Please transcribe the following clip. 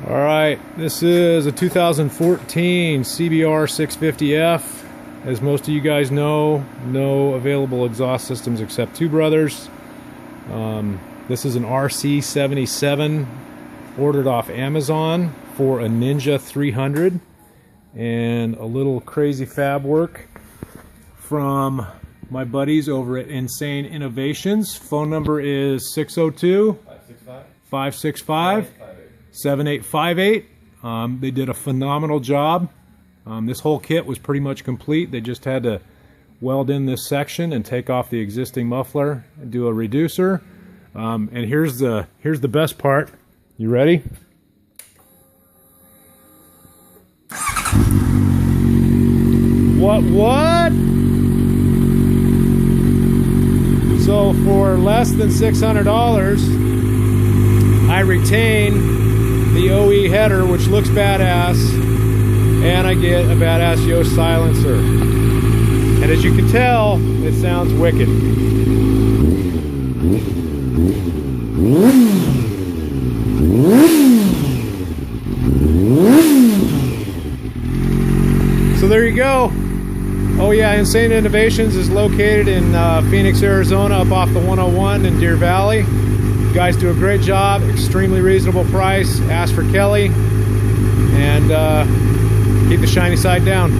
All right, this is a 2014 cbr650f. As most of you guys know, no available exhaust systems except Two Brothers. This is an RC77 ordered off Amazon for a Ninja 300, and a little crazy fab work from my buddies over at Insane Innovations. Phone number is 602-565-7858. They did a phenomenal job. This whole kit was pretty much complete. They just had to weld in this section and take off the existing muffler and do a reducer. And here's the best part. You ready? What? So for less than $600, I retain the OE header, which looks badass, and I get a badass yosh silencer. And as you can tell, it sounds wicked. So there you go. Oh yeah, Insane Innovations is located in Phoenix, Arizona, up off the 101 in Deer Valley. You guys do a great job, extremely reasonable price. Ask for Kelly, and keep the shiny side down.